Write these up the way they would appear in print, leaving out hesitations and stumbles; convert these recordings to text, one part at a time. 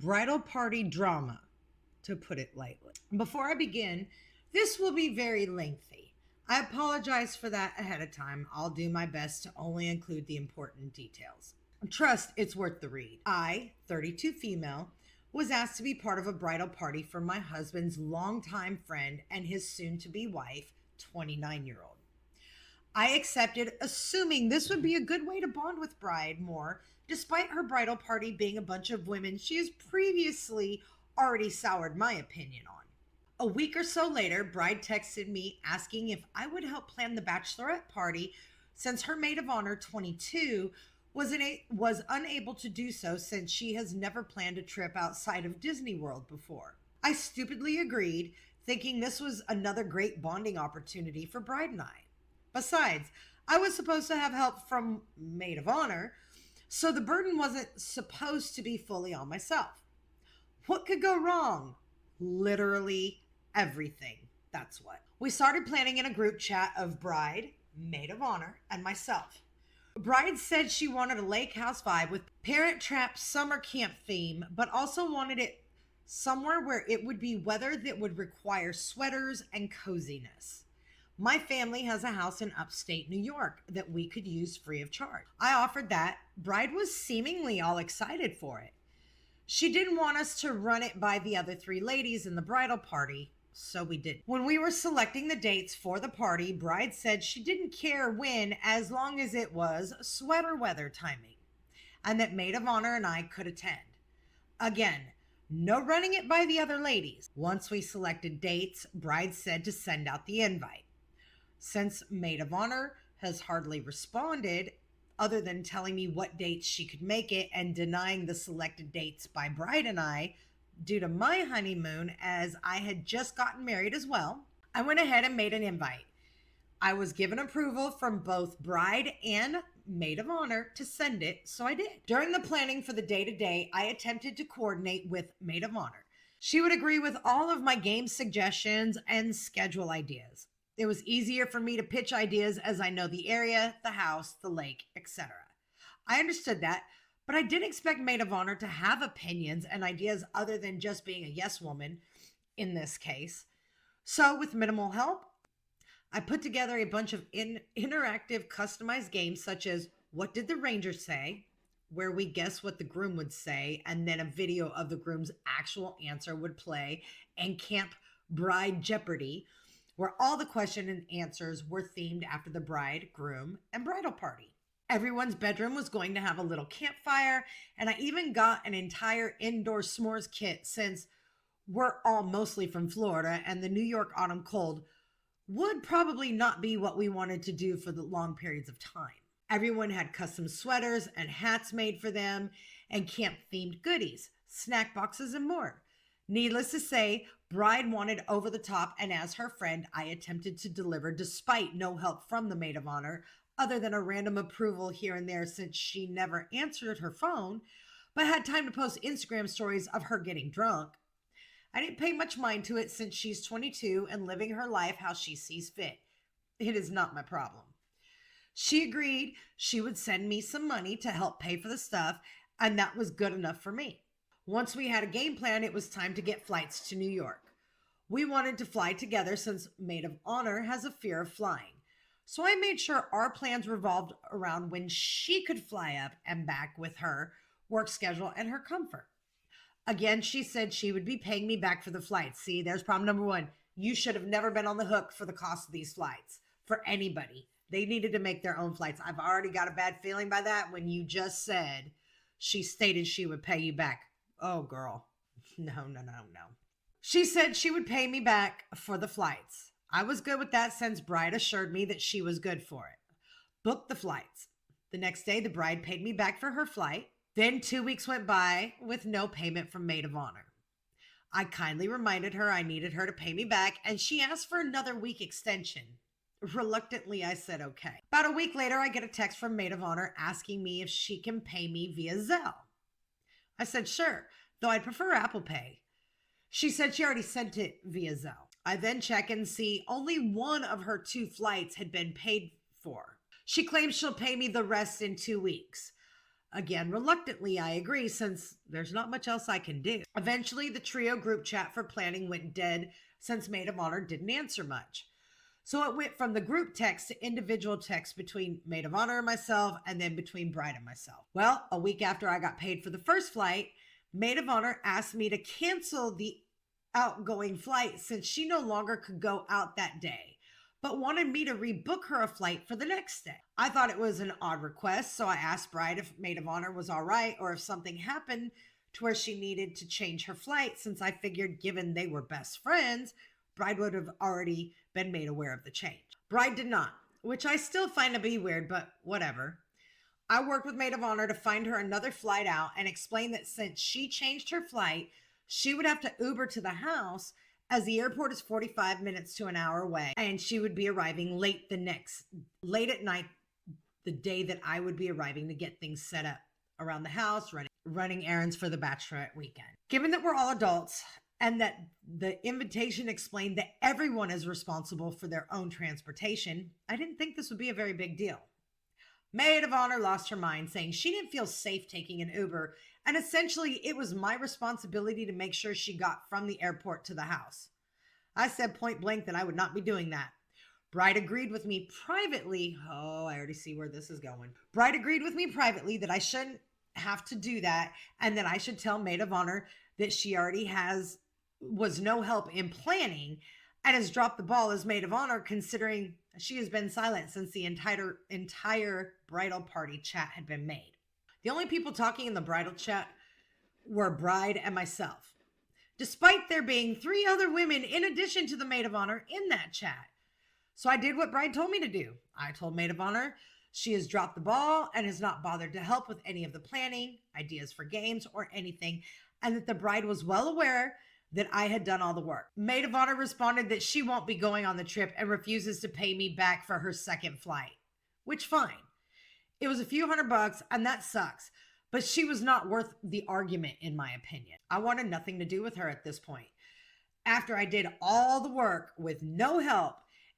bridal party drama, to put it lightly. Before I begin, this will be very lengthy. I apologize for that ahead of time. I'll do my best to only include the important details. Trust it's worth the read. I, 32 female, was asked to be part of a bridal party for my husband's longtime friend and his soon-to-be wife, 29-year-old. I accepted, assuming this would be a good way to bond with bride more, despite her bridal party being a bunch of women she has previously already soured my opinion on. A week or so later, bride texted me asking if I would help plan the bachelorette party since her maid of honor, 22, was unable to do so since she has never planned a trip outside of Disney World before. I stupidly agreed, thinking this was another great bonding opportunity for bride and I. Besides, I was supposed to have help from maid of honor, so the burden wasn't supposed to be fully on myself. What could go wrong? Literally everything. That's what. We started planning in a group chat of bride, maid of honor, and myself. Bride said she wanted a lake house vibe with Parent Trap summer camp theme, but also wanted it somewhere where it would be weather that would require sweaters and coziness. My family has a house in upstate New York that we could use free of charge. I offered that. Bride was seemingly all excited for it. She didn't want us to run it by the other three ladies in the bridal party, so we didn't. When we were selecting the dates for the party, bride said she didn't care when, as long as it was sweater weather timing, and that maid of honor and I could attend. Again, no running it by the other ladies. Once we selected dates, bride said to send out the invite. Since maid of honor has hardly responded, other than telling me what dates she could make it and denying the selected dates by bride and I, due to my honeymoon, as I had just gotten married as well, I went ahead and made an invite. I was given approval from both bride and maid of honor to send it, so I did. During the planning for the day-to-day, I attempted to coordinate with maid of honor. She would agree with all of my game suggestions and schedule ideas. It was easier for me to pitch ideas as I know the area, the house, the lake, etc. I understood that, but I didn't expect maid of honor to have opinions and ideas other than just being a yes woman in this case. So with minimal help, I put together a bunch of interactive customized games such as What Did the Ranger Say?, where we guess what the groom would say, and then a video of the groom's actual answer would play, and Camp Bride Jeopardy!, where all the questions and answers were themed after the bride, groom, and bridal party. Everyone's bedroom was going to have a little campfire, and I even got an entire indoor s'mores kit since we're all mostly from Florida and the New York autumn cold would probably not be what we wanted to do for the long periods of time. Everyone had custom sweaters and hats made for them and camp-themed goodies, snack boxes, and more. Needless to say, bride wanted over the top, and as her friend, I attempted to deliver despite no help from the maid of honor, other than a random approval here and there since she never answered her phone, but had time to post Instagram stories of her getting drunk. I didn't pay much mind to it since she's 22 and living her life how she sees fit. It is not my problem. She agreed she would send me some money to help pay for the stuff, and that was good enough for me. Once we had a game plan, it was time to get flights to New York. We wanted to fly together since maid of honor has a fear of flying. So I made sure our plans revolved around when she could fly up and back with her work schedule and her comfort. Again, she said she would be paying me back for the flights. See, there's problem number one. You should have never been on the hook for the cost of these flights for anybody. They needed to make their own flights. I've already got a bad feeling by that when you just said she stated she would pay you back. Oh, girl. No. She said she would pay me back for the flights. I was good with that since bride assured me that she was good for it. Booked the flights. The next day, the bride paid me back for her flight. Then 2 weeks went by with no payment from maid of honor. I kindly reminded her I needed her to pay me back, and she asked for another week extension. Reluctantly, I said okay. About a week later, I get a text from maid of honor asking me if she can pay me via Zelle. I said sure, though I'd prefer Apple Pay. She said she already sent it via Zelle. I then check and see only one of her 2 flights had been paid for. She claims she'll pay me the rest in 2 weeks. Again, reluctantly, I agree, since there's not much else I can do. Eventually, the trio group chat for planning went dead since Maid of Honor didn't answer much. So it went from the group text to individual text between Maid of Honor and myself, and then between Bride and myself. Well, a week after I got paid for the first flight, Maid of Honor asked me to cancel the outgoing flight since she no longer could go out that day, but wanted me to rebook her a flight for the next day. I thought it was an odd request, so I asked Bride if Maid of Honor was all right, or if something happened to where she needed to change her flight, since I figured given they were best friends, Bride would have already been made aware of the change. Bride did not, which I still find to be weird, but whatever. I worked with Maid of Honor to find her another flight out and explained that since she changed her flight, she would have to Uber to the house, as the airport is 45 minutes to an hour away, and she would be arriving late at night, the day that I would be arriving to get things set up around the house, running errands for the bachelorette weekend. Given that we're all adults and that the invitation explained that everyone is responsible for their own transportation, I didn't think this would be a very big deal. Maid of Honor lost her mind, saying she didn't feel safe taking an Uber, and essentially it was my responsibility to make sure she got from the airport to the house. I said point blank that I would not be doing that. Bride agreed with me privately. Oh, I already see where this is going. Bride agreed with me privately that I shouldn't have to do that, and that I should tell Maid of Honor that she already was no help in planning and has dropped the ball as Maid of Honor, considering she has been silent since the entire bridal party chat had been made. The only people talking in the bridal chat were Bride and myself, despite there being 3 other women in addition to the Maid of Honor in that chat. So I did what Bride told me to do. I told Maid of Honor she has dropped the ball and has not bothered to help with any of the planning, ideas for games, or anything, and that the Bride was well aware that I had done all the work. Maid of Honor responded that she won't be going on the trip and refuses to pay me back for her second flight, which fine. It was a few $100 and that sucks, but she was not worth the argument in my opinion. I wanted nothing to do with her at this point. After I did all the work with no help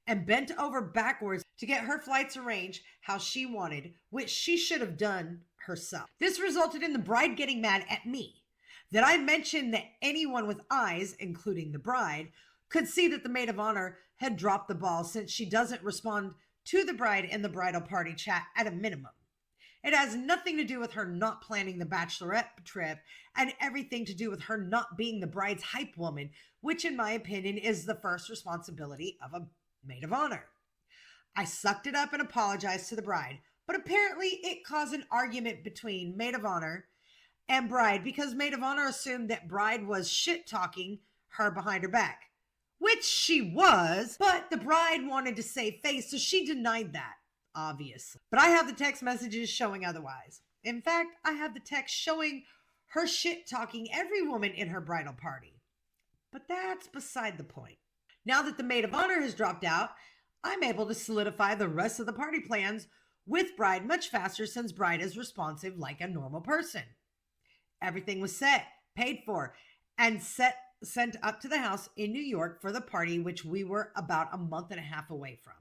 and bent over backwards to get her flights arranged how she wanted, which she should have done herself. This resulted in the Bride getting mad at me that I mentioned that anyone with eyes, including the Bride, could see that the Maid of Honor had dropped the ball since she doesn't respond to the Bride in the bridal party chat at a minimum. It has nothing to do with her not planning the bachelorette trip and everything to do with her not being the Bride's hype woman, which in my opinion is the first responsibility of a Maid of Honor. I sucked it up and apologized to the Bride, but apparently it caused an argument between Maid of Honor and Bride because Maid of Honor assumed that Bride was shit-talking her behind her back, which she was, but the Bride wanted to save face, so she denied that, obviously. But I have the text messages showing otherwise. In fact, I have the text showing her shit-talking every woman in her bridal party. But that's beside the point. Now that the Maid of Honor has dropped out, I'm able to solidify the rest of the party plans with Bride much faster since Bride is responsive like a normal person. Everything was set, paid for, and sent up to the house in New York for the party, which we were about a month and a half away from.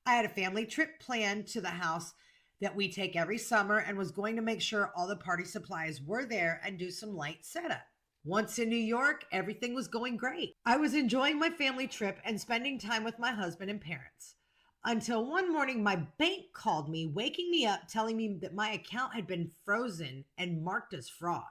I had a family trip planned to the house that we take every summer and was going to make sure all the party supplies were there and do some light setup. Once in New York, everything was going great. I was enjoying my family trip and spending time with my husband and parents. Until one morning, my bank called me, waking me up, telling me that my account had been frozen and marked as fraud.